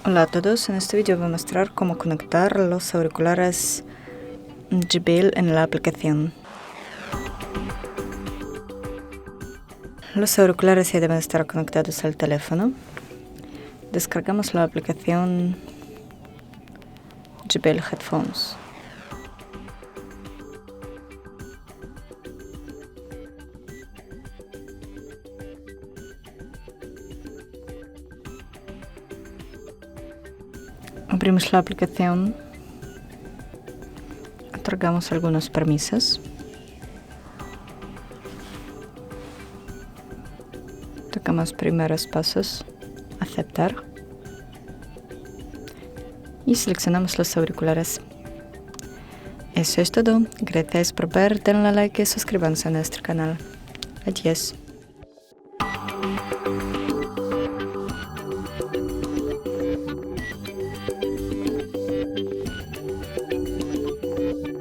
Hola a todos, en este vídeo voy a mostrar cómo conectar los auriculares JBL en la aplicación. Los auriculares ya deben estar conectados al teléfono. Descargamos la aplicación JBL Headphones. Abrimos la aplicación, otorgamos algunos permisos, tocamos primeros pasos, aceptar y seleccionamos los auriculares. Eso es todo, gracias por ver, denle like y suscríbanse a nuestro canal. Adiós.